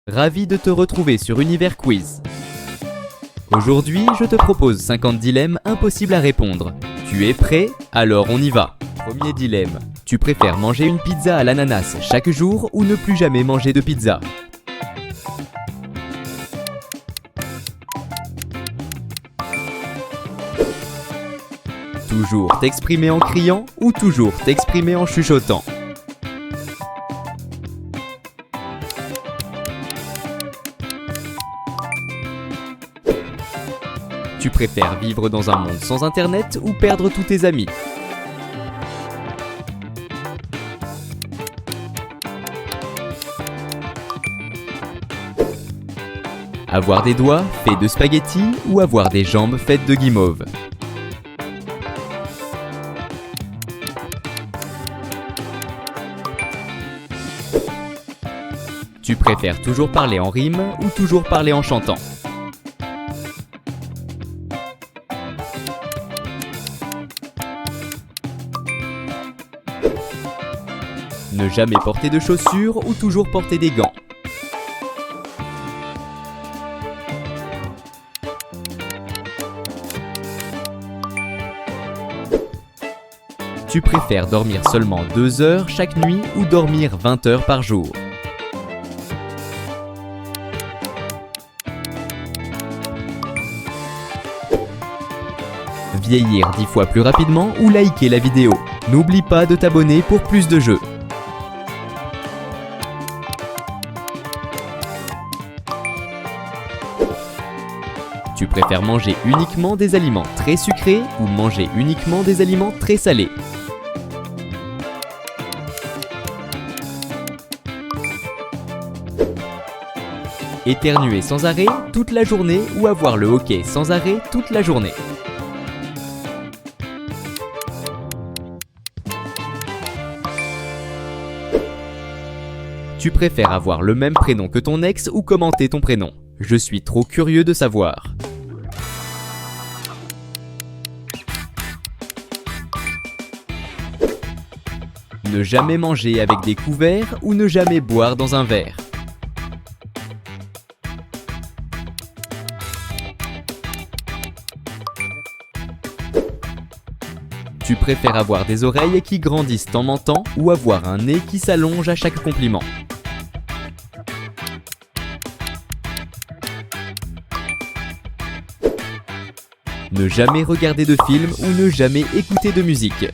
Ravi de te retrouver sur Univers Quiz. Aujourd'hui, je te propose 50 dilemmes impossibles à répondre. Tu es prêt? Alors on y va. Premier dilemme. Tu préfères manger une pizza à l'ananas chaque jour ou ne plus jamais manger de pizza? Toujours t'exprimer en criant ou toujours t'exprimer en chuchotant? Tu préfères vivre dans un monde sans internet ou perdre tous tes amis? Avoir des doigts faits de spaghettis ou avoir des jambes faites de guimauve? Tu préfères toujours parler en rime ou toujours parler en chantant? Ne jamais porter de chaussures ou toujours porter des gants? Tu préfères dormir seulement 2 heures chaque nuit ou dormir 20 heures par jour? Vieillir 10 fois plus rapidement ou liker la vidéo? N'oublie pas de t'abonner pour plus de jeux. Tu préfères manger uniquement des aliments très sucrés ou manger uniquement des aliments très salés? Éternuer sans arrêt toute la journée ou avoir le hoquet sans arrêt toute la journée? Tu préfères avoir le même prénom que ton ex ou commenter ton prénom? Je suis trop curieux de savoir. Ne jamais manger avec des couverts ou ne jamais boire dans un verre? Tu préfères avoir des oreilles qui grandissent en mentant ou avoir un nez qui s'allonge à chaque compliment? Ne jamais regarder de film ou ne jamais écouter de musique?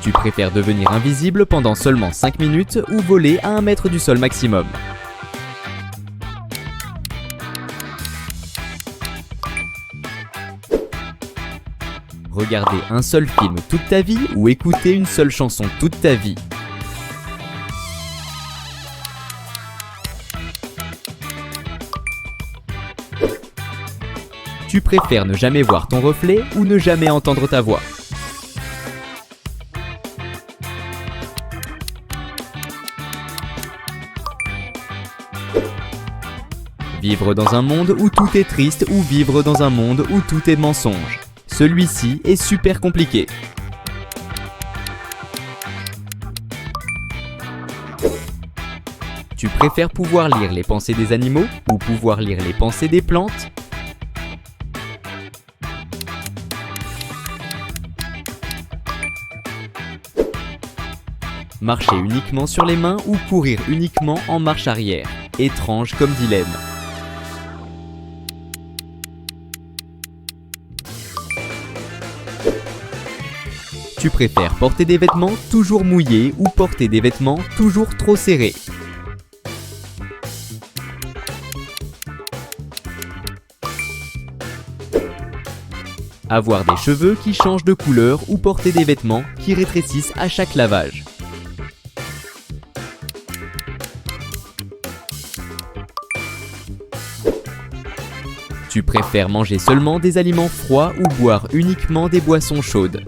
Tu préfères devenir invisible pendant seulement 5 minutes ou voler à 1 mètre du sol maximum? Regarder un seul film toute ta vie ou écouter une seule chanson toute ta vie? Tu préfères ne jamais voir ton reflet ou ne jamais entendre ta voix? Vivre dans un monde où tout est triste ou vivre dans un monde où tout est mensonge? Celui-ci est super compliqué. Tu préfères pouvoir lire les pensées des animaux ou pouvoir lire les pensées des plantes? Marcher uniquement sur les mains ou courir uniquement en marche arrière? Étrange comme dilemme. Tu préfères porter des vêtements toujours mouillés ou porter des vêtements toujours trop serrés? Avoir des cheveux qui changent de couleur ou porter des vêtements qui rétrécissent à chaque lavage? Tu préfères manger seulement des aliments froids ou boire uniquement des boissons chaudes?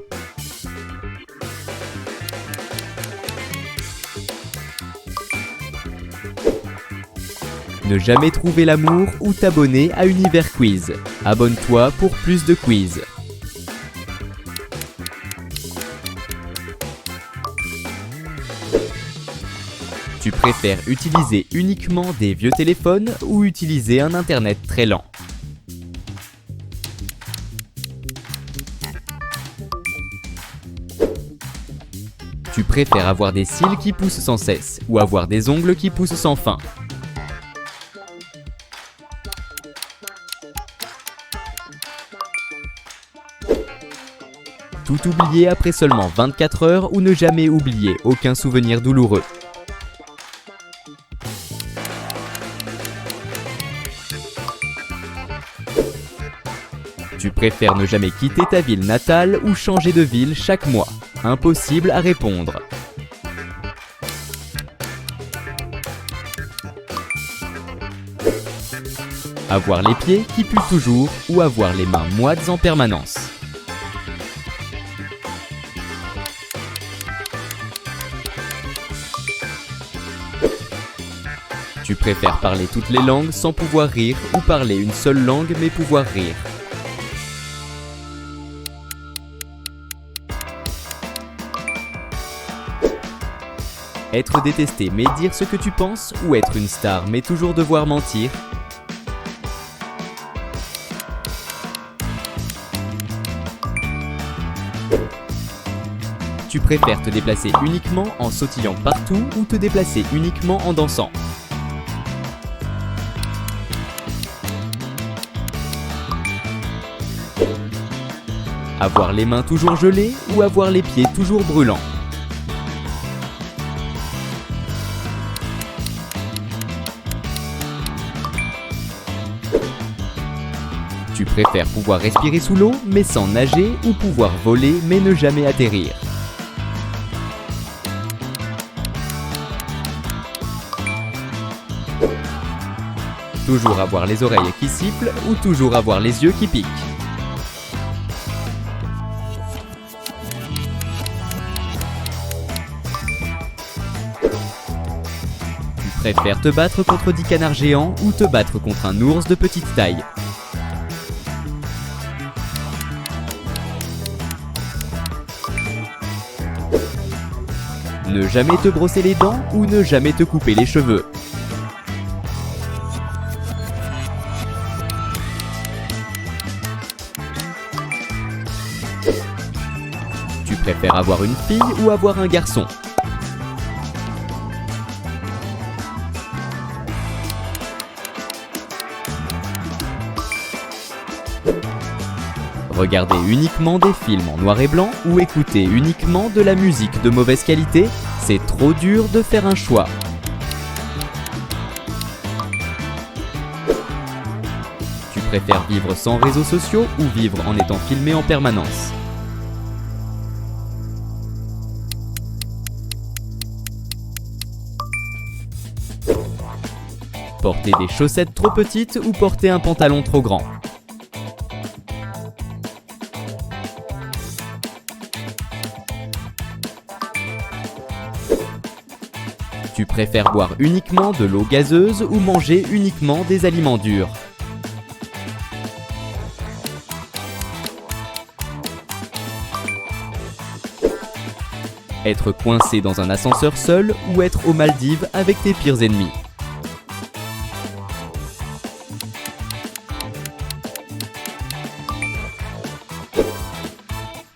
Ne jamais trouver l'amour ou t'abonner à Univers Quiz. Abonne-toi pour plus de quiz. Tu préfères utiliser uniquement des vieux téléphones ou utiliser un internet très lent? Tu préfères avoir des cils qui poussent sans cesse ou avoir des ongles qui poussent sans fin? Tout oublier après seulement 24 heures ou ne jamais oublier aucun souvenir douloureux? Tu préfères ne jamais quitter ta ville natale ou changer de ville chaque mois? Impossible à répondre. Avoir les pieds qui puent toujours ou avoir les mains moites en permanence? Tu préfères parler toutes les langues sans pouvoir rire ou parler une seule langue mais pouvoir rire? Être détesté mais dire ce que tu penses ou être une star mais toujours devoir mentir? Tu préfères te déplacer uniquement en sautillant partout ou te déplacer uniquement en dansant? Avoir les mains toujours gelées ou avoir les pieds toujours brûlants? Tu préfères pouvoir respirer sous l'eau mais sans nager ou pouvoir voler mais ne jamais atterrir? Toujours avoir les oreilles qui sifflent ou toujours avoir les yeux qui piquent? Tu préfères te battre contre 10 canards géants ou te battre contre un ours de petite taille? Ne jamais te brosser les dents ou ne jamais te couper les cheveux? Tu préfères avoir une fille ou avoir un garçon? Regarder uniquement des films en noir et blanc ou écouter uniquement de la musique de mauvaise qualité? C'est trop dur de faire un choix. Tu préfères vivre sans réseaux sociaux ou vivre en étant filmé en permanence? Porter des chaussettes trop petites ou porter un pantalon trop grand? Tu préfères boire uniquement de l'eau gazeuse ou manger uniquement des aliments durs? Être coincé dans un ascenseur seul ou être aux Maldives avec tes pires ennemis?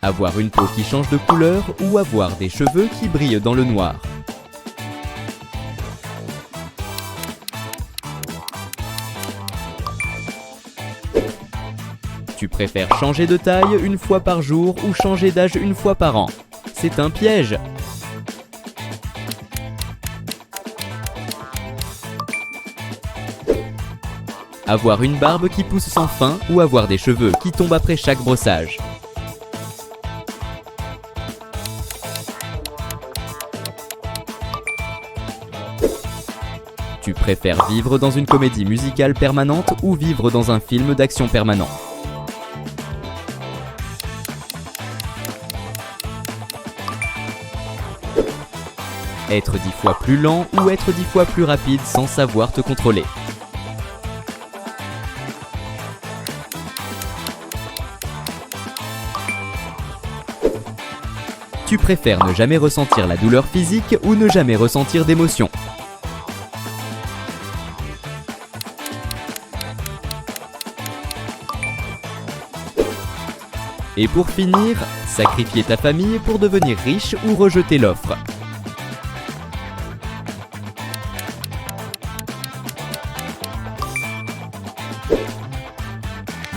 Avoir une peau qui change de couleur ou avoir des cheveux qui brillent dans le noir? Tu préfères changer de taille une fois par jour ou changer d'âge une fois par an? C'est un piège! Avoir une barbe qui pousse sans fin ou avoir des cheveux qui tombent après chaque brossage? Tu préfères vivre dans une comédie musicale permanente ou vivre dans un film d'action permanent? Être 10 fois plus lent ou être 10 fois plus rapide sans savoir te contrôler? Tu préfères ne jamais ressentir la douleur physique ou ne jamais ressentir d'émotion? Et pour finir, sacrifier ta famille pour devenir riche ou rejeter l'offre.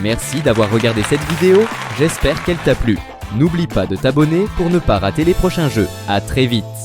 Merci d'avoir regardé cette vidéo, j'espère qu'elle t'a plu. N'oublie pas de t'abonner pour ne pas rater les prochains jeux. À très vite.